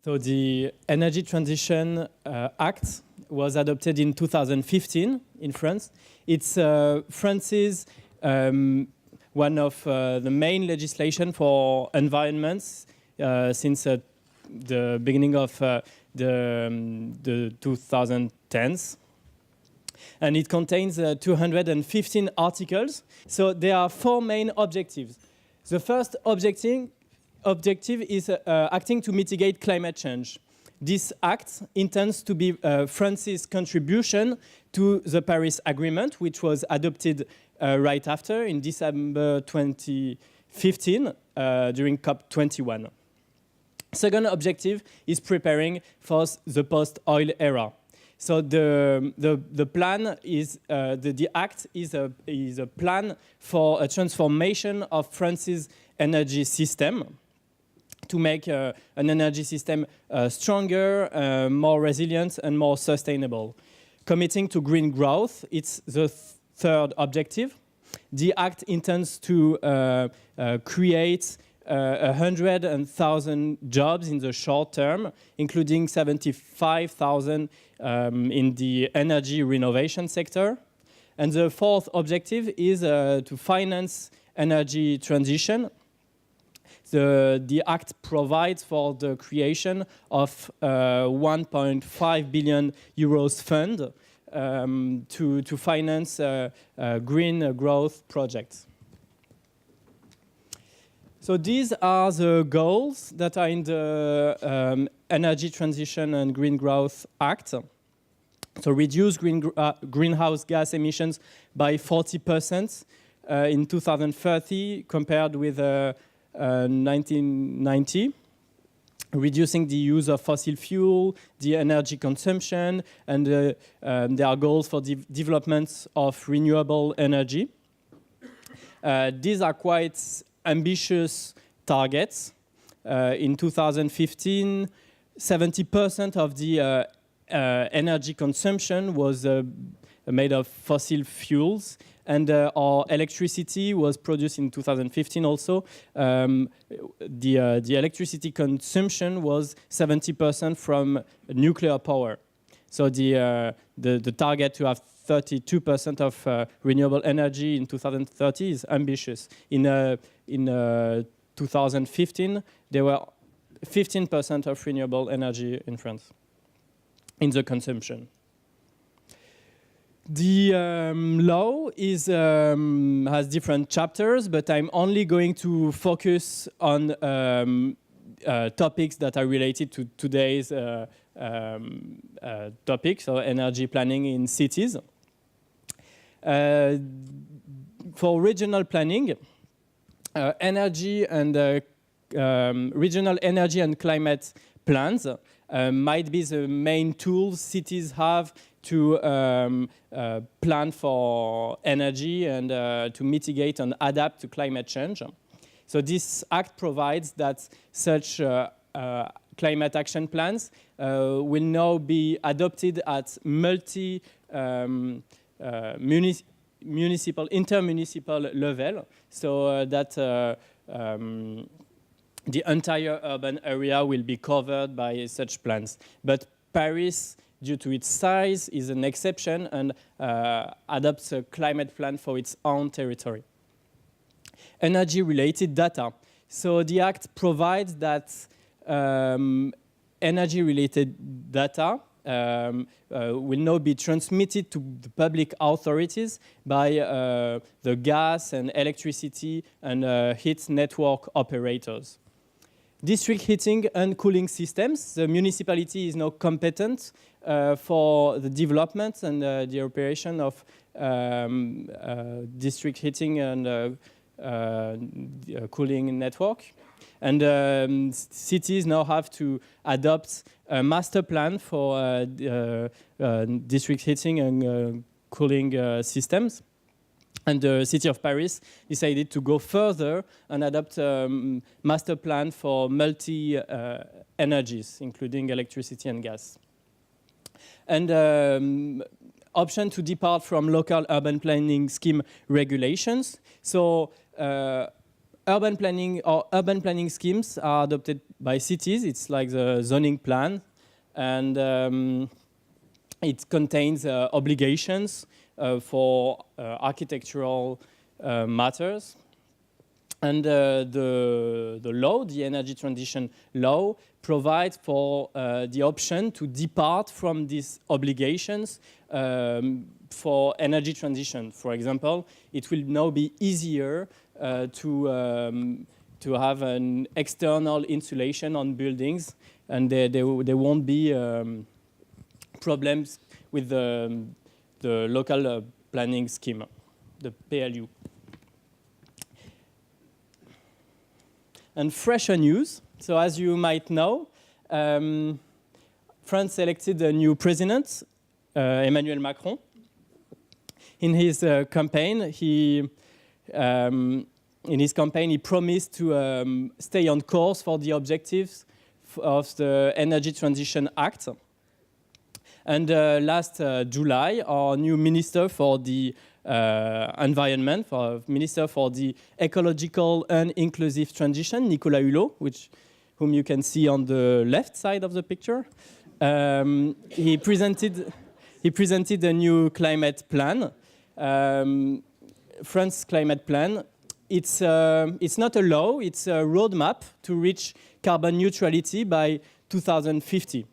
So the Energy Transition Act was adopted in 2015 in France. It's France's one of the main legislation for environments since the beginning of the 2010s. And it contains 215 articles. So there are four main objectives. The first objective is acting to mitigate climate change. This act intends to be France's contribution to the Paris Agreement, which was adopted right after in December 2015 during COP21. Second objective is preparing for the post-oil era. So the plan is the act is a plan for a transformation of France's energy system to make an energy system stronger, more resilient, and more sustainable. Committing to green growth, it's the third objective. The act intends to create 100,000 jobs in the short term, including 75,000 in the energy renovation sector. And the fourth objective is to finance energy transition. The act provides for the creation of 1.5 billion euros fund to finance green growth projects. So these are the goals that are in the Energy Transition and Green Growth Act. So reduce greenhouse gas emissions by 40% in 2030 compared with 1990. Reducing the use of fossil fuel, the energy consumption, and there are goals for development of renewable energy. These are quite ambitious targets. In 2015, 70% of the energy consumption was made of fossil fuels, and our electricity was produced in 2015 also. The electricity consumption was 70% from nuclear power. So the target to have 32% of renewable energy in 2030 is ambitious. In 2015, there were 15% of renewable energy in France in the consumption. The law has different chapters, but I'm only going to focus on topics that are related to today's topic, so energy planning in cities. For regional planning, regional energy and climate plans might be the main tools cities have to plan for energy and to mitigate and adapt to climate change. So this act provides that such climate action plans will now be adopted at intermunicipal level, so that the entire urban area will be covered by such plans. But Paris, due to its size, is an exception and adopts a climate plan for its own territory. Energy-related data. So the Act provides that energy-related data will now be transmitted to the public authorities by the gas and electricity and heat network operators. District heating and cooling systems. The municipality is now competent for the development and the operation of district heating and cooling network. And cities now have to adopt a master plan for district heating and cooling systems. And the city of Paris decided to go further and adopt a master plan for multi-energies, including electricity and gas. And option to depart from local urban planning scheme regulations. So urban planning schemes are adopted by cities. It's like the zoning plan, and it contains obligations for architectural matters. And the law, the energy transition law, provides for the option to depart from these obligations for energy transition. For example, it will now be easier to have an external insulation on buildings, and there won't be problems with the local planning scheme, the PLU. And fresher news. So as you might know, France elected a new president, Emmanuel Macron. In his campaign, he promised to stay on course for the objectives of the Energy Transition Act. And last July, our new minister for the environment, Minister for the Ecological and Inclusive Transition, Nicolas Hulot, whom you can see on the left side of the picture. He presented a new climate plan, France climate plan. It's not a law, it's a roadmap to reach carbon neutrality by 2050.